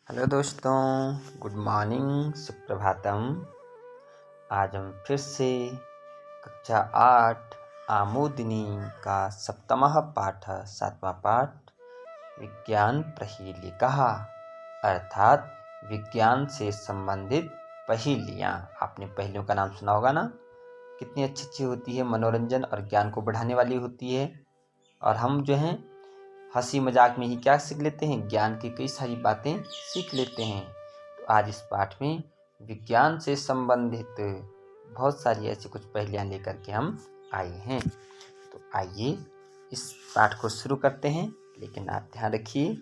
Hello दोस्तों, good morning, Suprabhatam. आज हम फिर से कक्षा 8 आमोदिनी का सप्तमः पाठ, 7वां पाठ विज्ञान प्रहेलिका अर्थात विज्ञान से संबंधित पहेलियाँ। आपने पहेलियों का नाम सुना होगा ना, कितनी अच्छी अच्छी होती है, मनोरंजन और ज्ञान को बढ़ाने वाली होती है। और हम जो हैं हंसी मजाक में ही क्या सीख लेते हैं, ज्ञान की कई सारी बातें सीख लेते हैं। तो आज इस पाठ में विज्ञान से संबंधित बहुत सारी ऐसी कुछ पहेलियाँ लेकर के हम आए हैं। तो आइए इस पाठ को शुरू करते हैं। लेकिन आप ध्यान रखिए,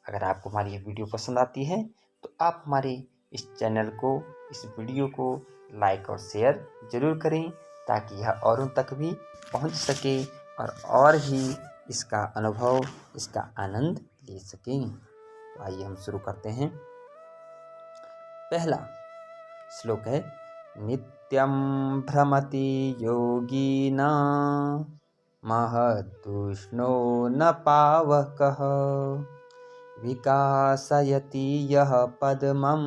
अगर आपको हमारी ये वीडियो पसंद आती है तो आप हमारे इस चैनल को, इस वीडियो को लाइक और शेयर ज़रूर करें, ताकि यह औरों तक भी पहुंच सके और भी इसका अनुभव, इसका आनंद ले सकें। तो आइए हम शुरू करते हैं। पहला श्लोक है, नित्यं भ्रमति योगिना महदुष्णो न पावकः विकासयति यः पद्मं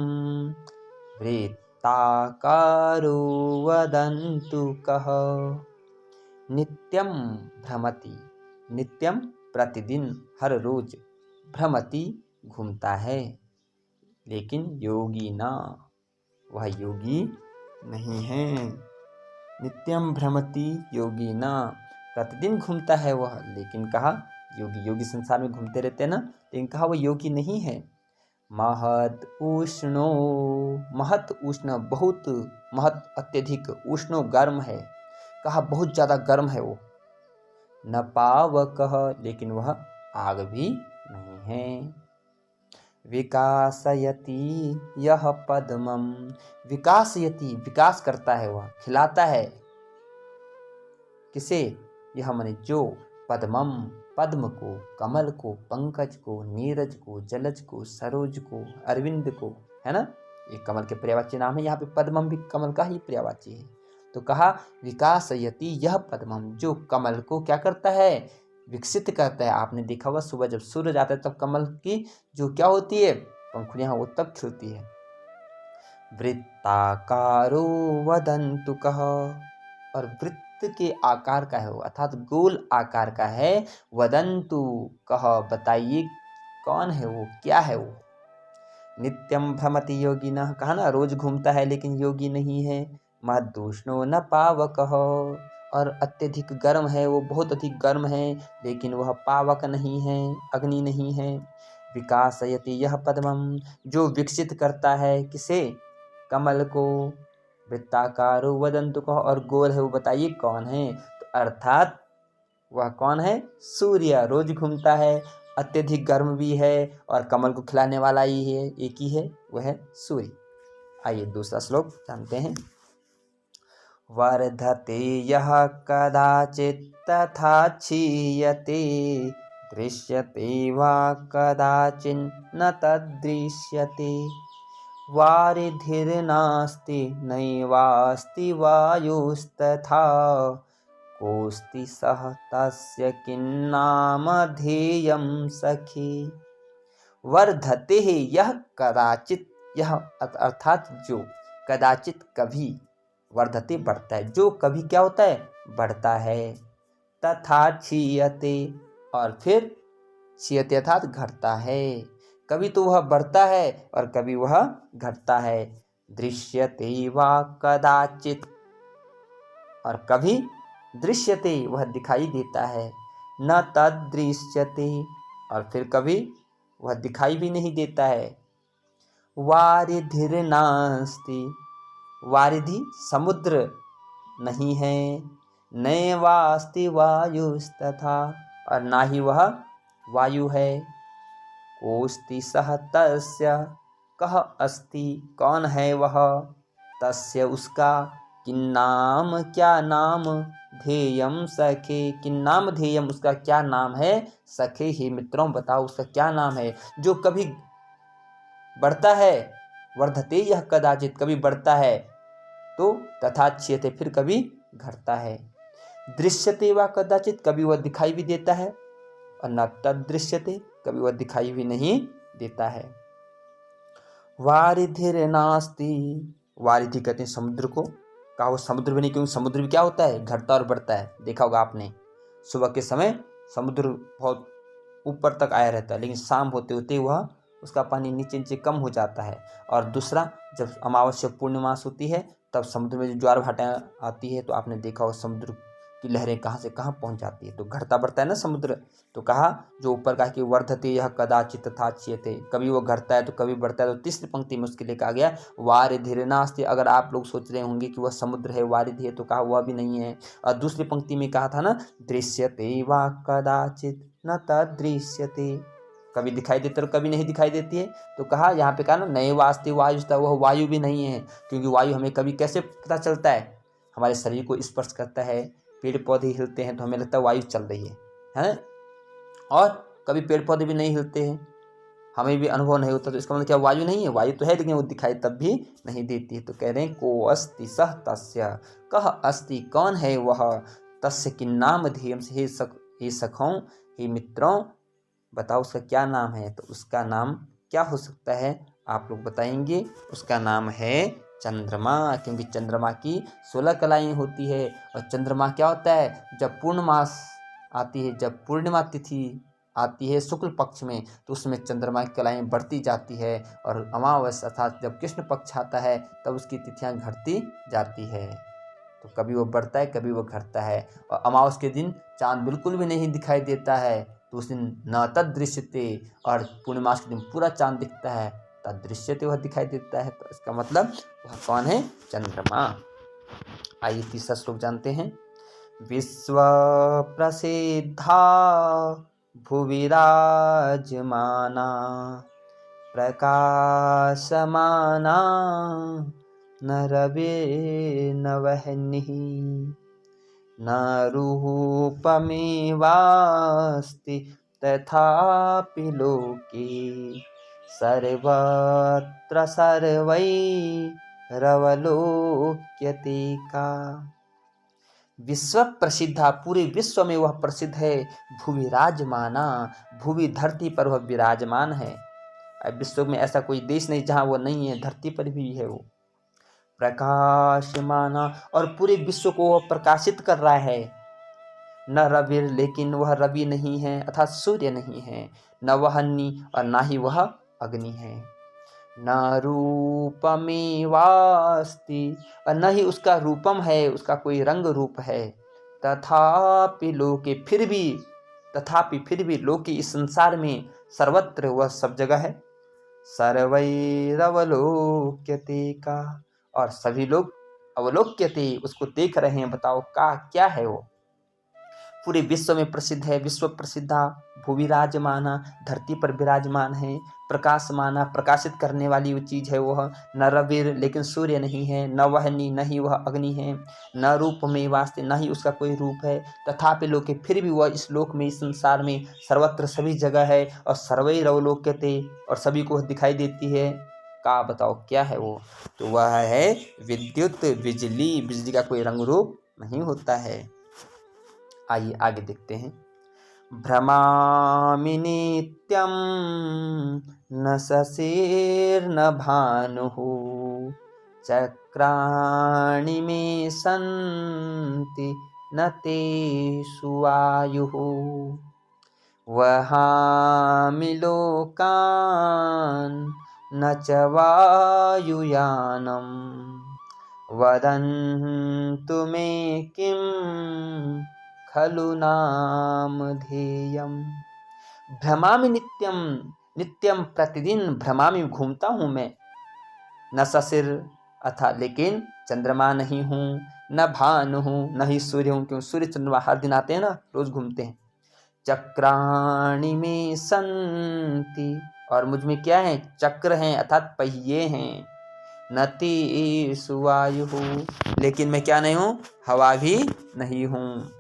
वृत्ताकारो वदन्तु कः। नित्यं भ्रमति, नित्यम प्रतिदिन, हर रोज, भ्रमति घूमता है, लेकिन योगी ना, वह योगी नहीं है। नित्यम भ्रमति योगी ना, प्रतिदिन घूमता है वह, लेकिन कहा योगी। योगी संसार में घूमते रहते हैं ना, लेकिन कहा वह योगी नहीं है। महत उष्णो, महत उष्ण, बहुत, महत अत्यधिक, उष्णो गर्म है, कहा बहुत ज़्यादा गर्म है वो। न पावकः, लेकिन वह आग भी नहीं है। विकासयति यह पद्मम, विकासयति, विकास करता है वह, खिलाता है। किसे? यह माने जो, पद्मम, पद्म को, कमल को, पंकज को, नीरज को, जलज को, सरोज को, अरविंद को, है ना। ये कमल के पर्यायवाची नाम है। यहाँ पे पद्मम भी कमल का ही पर्यायवाची है। तो कहा विकासयति यह पद्मम, जो कमल को क्या करता है, विकसित करता है। आपने देखा होगा सुबह जब सूरज आता है तब कमल की जो क्या होती है, पंखुड़ियां, वो तब खिलती है। वृत्ताकारो वदन्तु कः, और वृत्त के आकार का है वो, अर्थात गोल आकार का है। वदन्तु कः, बताइए कौन है वो, क्या है वो। नित्यम भ्रमति योगिनः, कहा ना रोज घूमता है लेकिन योगी नहीं है। महदुष्णो न पावकः, और अत्यधिक गर्म है वो, बहुत अधिक गर्म है, लेकिन वह पावक नहीं है, अग्नि नहीं है। विकासयति यह पद्मम, जो विकसित करता है, किसे, कमल को। वृत्ताकारो वदन्तु कः, और गोल है वो, बताइए कौन है। तो अर्थात वह कौन है, सूर्य। रोज घूमता है, अत्यधिक गर्म भी है, और कमल को खिलाने वाला ही है, एक ही है, वह है सूर्य। आइए दूसरा श्लोक जानते हैं। वर्धते यः कदाचित् तथा क्षीयते, दृश्यते वा कदाचिन्न तद्दृश्यते। वारिधिर्नास्ति नैवास्ति वायुस्तथा, कोऽस्ति सः तस्य किन्नामधेयं सखी। वर्धते यह कदाचित्, यह अर्थात जो, कदाचित कभी, वर्धते बढ़ता है, जो कभी क्या होता है, बढ़ता है। तथा क्षीयते, और फिर क्षीयते अर्थात घटता है। कभी तो वह बढ़ता है और कभी वह घटता है। दृश्यते वा कदाचित, और कभी दृश्यते, वह दिखाई देता है। न तद्दृश्यते, और फिर कभी वह दिखाई भी नहीं देता है। वारिधिर्नास्ति, वारिधि समुद्र नहीं है। नैवास्ति वायुस्तथा, और ना ही वह वायु है। कोऽस्ति सः तस्य, कः अस्ति, कौन है वह, तस्य उसका, किन्नाम क्या नाम, ध्येयम सखे, किन्नाम ध्येयम उसका क्या नाम है, सखे ही मित्रों बताओ उसका क्या नाम है। जो कभी बढ़ता है, वर्धते यह कदाचित, कभी बढ़ता है, तो तथा क्षीयते, फिर कभी घटता है। दृश्यते वा कदाचित, कभी वह दिखाई भी देता है, और न तदृश्यते, कभी वह दिखाई भी नहीं देता है। वारिधिर नास्ति, वारिधि कहते हैं समुद्र को, कहा वो समुद्र भी नहीं, क्योंकि समुद्र भी क्या होता है, घटता और बढ़ता है। देखा होगा आपने, सुबह के समय समुद्र बहुत ऊपर तक आया रहता है, लेकिन शाम होते होते वह उसका पानी नीचे नीचे कम हो जाता है। और दूसरा, जब अमावस्या पूर्णिमास होती है तब समुद्र में जो ज्वार भाटा आती है, तो आपने देखा हो समुद्र की लहरें कहाँ से कहाँ पहुँच जाती है, तो घटता बढ़ता है ना समुद्र। तो कहा जो ऊपर कहा कि वर्धते यह कदाचित तथा च्यते, कभी वो घटता है तो कभी बढ़ता है। तो तीसरी पंक्ति में उसके लिए कहा गया वारिधिर नास्ति। अगर आप लोग सोच रहे होंगे कि वह समुद्र है, वारिधि है, तो कहा वह भी नहीं है। और दूसरी पंक्ति में कहा था ना, दृश्यते वा कदाचित न तदृश्यते, कभी दिखाई देती है और कभी नहीं दिखाई देती है। तो कहा यहाँ पे कहा ना, नए वास्ते वायुस्ता, वह वायु भी नहीं है, क्योंकि वायु हमें कभी कैसे पता चलता है, हमारे शरीर को स्पर्श करता है, पेड़ पौधे हिलते हैं तो हमें लगता है वायु चल रही है। और कभी पेड़ पौधे भी नहीं हिलते हैं, हमें भी अनुभव नहीं होता, तो इसका मतलब क्या वायु नहीं है, वायु तो है, लेकिन वो दिखाई तब भी नहीं देती है। तो कह रहे हैं को अस्ति सह तस्य, कह अस्ति कौन है वह, तस्य कि नाम ध्येयम से, हे सखों, हे मित्रों, बताओ उसका क्या नाम है। तो उसका नाम क्या हो सकता है, आप लोग बताएंगे। उसका नाम है चंद्रमा, क्योंकि चंद्रमा की 16 कलाएं होती है। और चंद्रमा क्या होता है, जब पूर्णमास आती है, जब पूर्णिमा तिथि आती है शुक्ल पक्ष में, तो उसमें चंद्रमा की कलाएं बढ़ती जाती है। और अमावस्या अर्थात जब कृष्ण पक्ष आता है तब उसकी तिथियां घटती जाती है। तो कभी वो बढ़ता है, कभी वो घटता है। और अमावस के दिन चांद बिल्कुल भी नहीं दिखाई देता है, तो उस दिन न तदृश्यते, और पूर्णिमास के दिन पूरा चांद दिखता है, तदृश्यते वह दिखाई देता है। तो इसका मतलब वह कौन है, चंद्रमा। आइए तीसरा श्लोक जानते हैं। विश्व प्रसिद्धा भुवि राजमाना प्रकाशमाना न रविर्न वह्निः, न रूपमेवास्ति तथापि लोके, सर्वत्र सर्वैरवलोक्यते का। विश्व प्रसिद्धा, पूरे विश्व में वह प्रसिद्ध है। भुवि राजमाना, भुवि धरती पर वह विराजमान है। अब विश्व में ऐसा कोई देश नहीं जहाँ वो नहीं है, धरती पर भी है वो। प्रकाशमाना, और पूरे विश्व को वह प्रकाशित कर रहा है। न रविर, लेकिन वह रवि नहीं है, अर्थात सूर्य नहीं है। न वह्नि, और ना ही वह अग्नि है। न रूपमेवास्ति, और न ही उसका रूपम है, उसका कोई रंग रूप है। तथापि लोके, फिर भी लोके, इस संसार में, सर्वत्र, वह सब जगह है। सर्वैरवलोक्यते का, और सभी लोग अवलोक्यते, उसको देख रहे हैं। बताओ का क्या है वो, पूरे विश्व में प्रसिद्ध है। विश्व प्रसिद्धा भुवि राजमाना, धरती पर विराजमान है। प्रकाशमाना, प्रकाशित करने वाली वो चीज है वह। न रविर, लेकिन सूर्य नहीं है। न वह्नि, न ही वह अग्नि है। न रूप में वास्ते, न ही उसका कोई रूप है। तथापि लोके, फिर भी वह इस लोक में, इस संसार में, सर्वत्र, सभी जगह है। और सर्वैरवलोक्यते, और सभी को दिखाई देती है। का बताओ क्या है वो, तो वह है विद्युत, बिजली। बिजली का कोई रंग रूप नहीं होता है। आइए आगे देखते हैं। भ्रमामि नित्यं न शशिर्न भानुः, चक्राणि मे सन्ति न तेषु वायुः, वहामि लोकान् न च वायुयानं, वदन्तु मे किं खलु नामधेयम्। भ्रमामि नित्यम, नित्यम प्रतिदिन भ्रमामि, घूमता हूँ मैं। न शशिर, अर्थात लेकिन चंद्रमा नहीं हूँ। न भानु हूँ, न ही सूर्य हूँ, क्यों सूर्य चंद्रमा हर दिन आते हैं ना, रोज घूमते हैं। चक्राणि में संति, और मुझ में क्या है, चक्र हैं, अर्थात पहिए हैं। न तेषु वायु, लेकिन मैं क्या नहीं हूँ, हवा भी नहीं हूँ।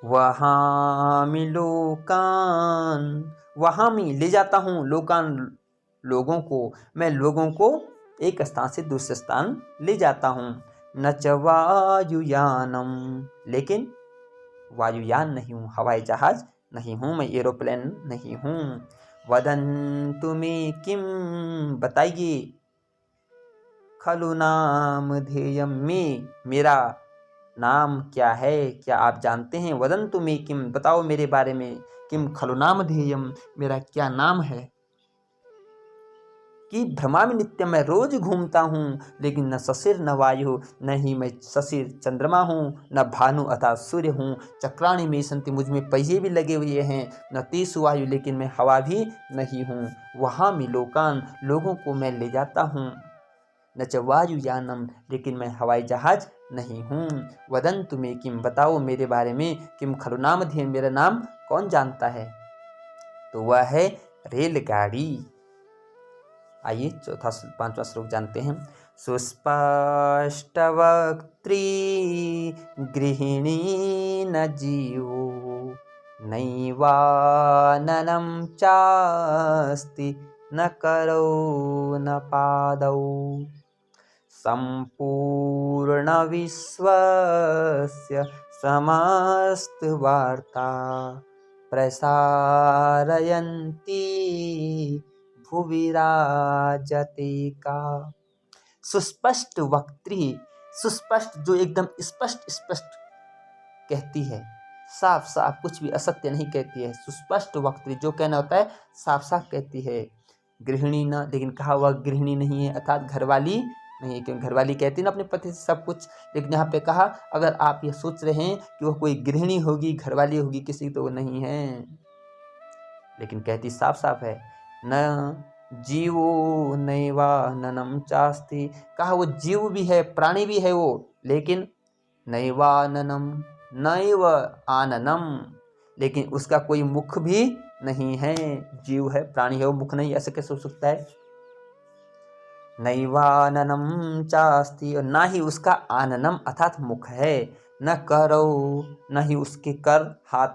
वहामि लोकान, वहाँ मैं ले जाता हूँ, लोकान, लोगों को, मैं लोगों को एक स्थान से दूसरे स्थान ले जाता हूँ। न च वायुयानम, लेकिन वायुयान नहीं हूँ, हवाई जहाज नहीं हूँ, मैं एरोप्लेन नहीं हूँ। वदन्तु मे किं, बताइए, खलु नाम ध्येयम में, मेरा नाम क्या है, क्या आप जानते हैं? वदन्तु मे किम, बताओ मेरे बारे में, किम खलु नाम ध्येयम, मेरा क्या नाम है? कि भ्रमामि नित्यम, मैं रोज घूमता हूँ, लेकिन न सशिर न वायु, न ही मैं सशिर चंद्रमा हूँ, न भानु अर्थात सूर्य हूँ। चक्राणि मे सन्ति, मुझ में पहिए भी लगे हुए हैं। न तेषु वायु, लेकिन मैं हवा भी नहीं हूँ। वहामि लोकान, लोगों को मैं ले जाता हूँ। न च वायुयानम, लेकिन मैं हवाई जहाज नहीं हूँ। वदन्तु मे किम, बताओ मेरे बारे में, किम खलु नाम ध्येयम, मेरा नाम कौन जानता है? तो वह है रेलगाड़ी। आइए पांचवा श्लोक जानते हैं। सुस्पष्टवक्त्री गृहिणी न जीवो, नैवाननं चास्ति न करौ न पादौ, सम्पूर्णविश्वस्य समस्तवार्ता प्रसारयन्ती भुवि राजते का। सुस्पष्ट वक्त्री, सुस्पष्ट जो एकदम स्पष्ट स्पष्ट कहती है, साफ साफ, कुछ भी असत्य नहीं कहती है। सुस्पष्ट वक्त्री, जो कहना होता है साफ साफ कहती है। गृहिणी ना, लेकिन कहा वह गृहिणी नहीं है, अर्थात घरवाली नहीं है, क्योंकि घरवाली कहती ना अपने पति से सब कुछ। लेकिन यहाँ पे कहा, अगर आप ये सोच रहे हैं कि वह कोई गृहिणी होगी, घरवाली होगी किसी, तो वो नहीं है, लेकिन कहती साफ साफ है। न जीवो नैवाननं चास्ति, कहा वो जीव भी है, प्राणी भी है वो, लेकिन नैवाननं, नैव आननम, लेकिन उसका कोई मुख भी नहीं है। जीव है, प्राणी है, वो मुख नहीं, ऐसे कैसे हो सकता है? नैवाननं चास्ति, और ना ही उसका आननम अर्थात मुख है। न करौ, न ही उसके कर हाथ,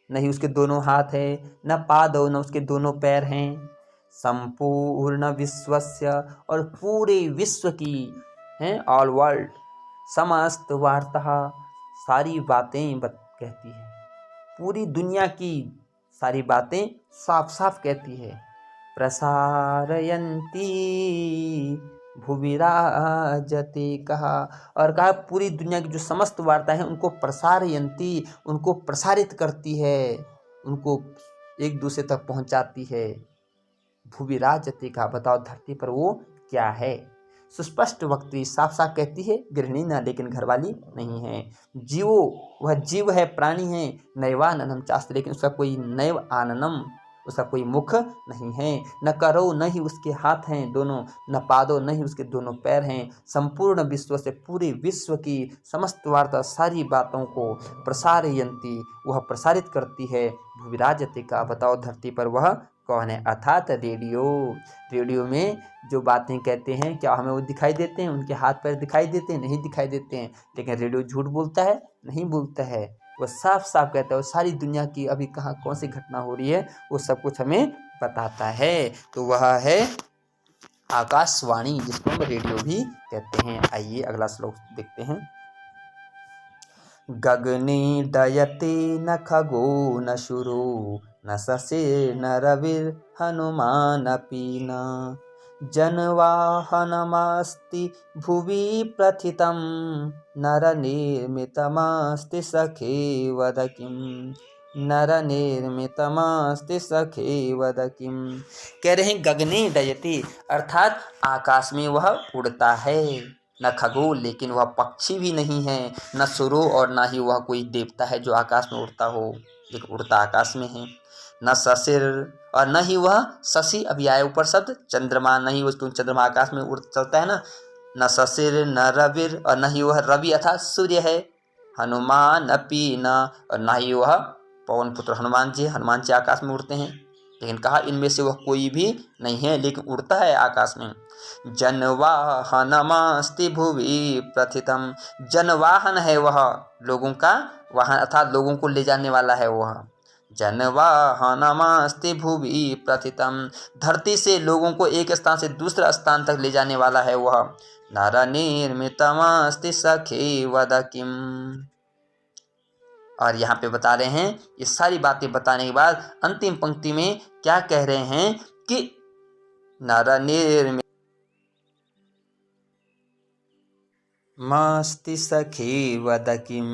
नहीं उसके दोनों हाथ है। न पादौ, न उसके दोनों पैर हैं। संपूर्ण विश्वस्य, और पूरे विश्व की हैं, ऑल वर्ल्ड। समस्त वार्ता, सारी बातें कहती है, पूरी दुनिया की सारी बातें साफ साफ कहती है। प्रसारयन्ती भुवि राजते, कहा, और कहा पूरी दुनिया की जो समस्त वार्ता है उनको प्रसारयन्ती, उनको प्रसारित करती है, उनको एक दूसरे तक पहुंचाती है। भुवि राजते, का बताओ धरती पर वो क्या है? सुस्पष्ट वक्त्री, साफ साफ कहती है, गृहिणी ना, लेकिन घरवाली नहीं है। जीवो, वह जीव है, प्राणी है। नैवाननम चास्ति, लेकिन उसका कोई नैव आननम, उसका कोई मुख नहीं है। न करो, न ही उसके हाथ हैं दोनों। न पादो, न ही उसके दोनों पैर हैं। संपूर्ण विश्व से, पूरे विश्व की समस्त वार्ता, सारी बातों को प्रसारयन्ती, वह प्रसारित करती है। भुवि राजते, का बताओ धरती पर वह कौन है? अर्थात रेडियो। रेडियो में जो बातें कहते हैं, क्या हमें वो दिखाई देते हैं? उनके हाथ पैर दिखाई देते हैं? नहीं दिखाई देते हैं। लेकिन रेडियो झूठ बोलता है? नहीं बोलता है, वो साफ साफ कहता है। वो सारी दुनिया की अभी कहाँ कौन सी घटना हो रही है, वो सब कुछ हमें बताता है। तो वह है आकाशवाणी, जिसको हम रेडियो भी कहते हैं। आइए अगला श्लोक देखते हैं। गगने दयते न खगो न शुरो, न शशिर्न रविर्हनुमानपि न, जनवाहनमस्ति भुवि प्रथितं, नरनिर्मितमस्ति सखे वद किं, नरनिर्मितमस्ति सखे वद किं। कह रहे हैं गगने डयते, अर्थात आकाश में वह उड़ता है। न खगो, लेकिन वह पक्षी भी नहीं है। न सुरो, और ना ही वह कोई देवता है जो आकाश में उड़ता हो, लेकिन उड़ता आकाश में है। न शशिर, और न ही वह शशि, अभी आया ऊपर शब्द, चंद्रमा नहीं, उसको चंद्रमा आकाश में उड़ चलता है ना। न शशिर न रविर, और न ही वह रवि अर्थात सूर्य है। हनुमान अपि न, और न ही वह पवन पुत्र हनुमान जी, हनुमान जी आकाश में उड़ते हैं। लेकिन कहा इनमें से वह कोई भी नहीं है, लेकिन उड़ता है आकाश में। जनवाहनमस्ति भुवि प्रथितम, जनवाहन है वह, लोगों का वाहन अर्थात लोगों को ले जाने वाला है वह। जनवाहनमस्ति भुवि प्रथितम, धरती से लोगों को एक स्थान से दूसरा स्थान तक ले जाने वाला है वह। नरनिर्मितमस्ति सखे वद किं, और यहाँ पे बता रहे हैं, ये सारी बातें बताने के बाद अंतिम पंक्ति में क्या कह रहे हैं कि नर निर्मित मस्ति सखी वद किम,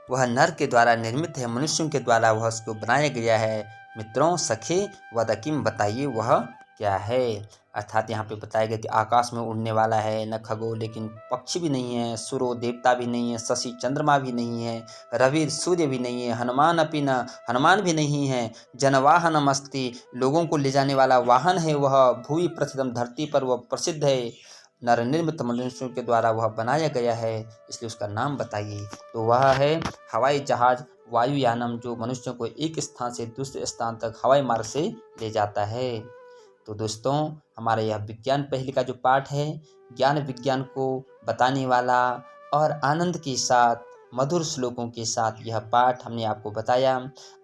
वह नर के द्वारा निर्मित है, मनुष्यों के द्वारा वह उसको बनाया गया है। मित्रों सखी वद किम, बताइए वह क्या है। अर्थात यहाँ पे बताया गया कि आकाश में उड़ने वाला है, न खगो लेकिन पक्षी भी नहीं है, सूर्य देवता भी नहीं है, शशि चंद्रमा भी नहीं है, रवि सूर्य भी नहीं है, हनुमान अपि न, हनुमान भी नहीं है, जनवाहनम अस्ति, लोगों को ले जाने वाला वाहन है वह, भूमि पृथ्वी धरती पर वह प्रसिद्ध है, नर निर्मित, मनुष्यों के द्वारा वह बनाया गया है, इसलिए उसका नाम बताइए। तो वह है हवाई जहाज वायुयानम, जो मनुष्यों को एक स्थान से दूसरे स्थान तक हवाई मार्ग से ले जाता है। तो दोस्तों, हमारा यह विज्ञान पहेली का जो पाठ है, ज्ञान विज्ञान को बताने वाला और आनंद के साथ मधुर श्लोकों के साथ यह पाठ हमने आपको बताया।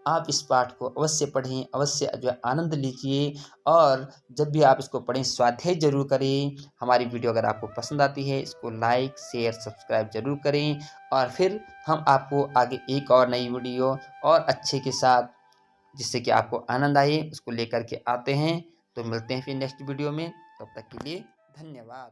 आप इस पाठ को अवश्य पढ़ें, अवश्य जो है आनंद लीजिए, और जब भी आप इसको पढ़ें स्वाध्याय जरूर करें। हमारी वीडियो अगर आपको पसंद आती है, इसको लाइक शेयर सब्सक्राइब जरूर करें, और फिर हम आपको आगे एक और नई वीडियो और अच्छे के साथ, जिससे कि आपको आनंद आए, उसको लेकर के आते हैं। तो मिलते हैं फिर नेक्स्ट वीडियो में, तब तक के लिए धन्यवाद।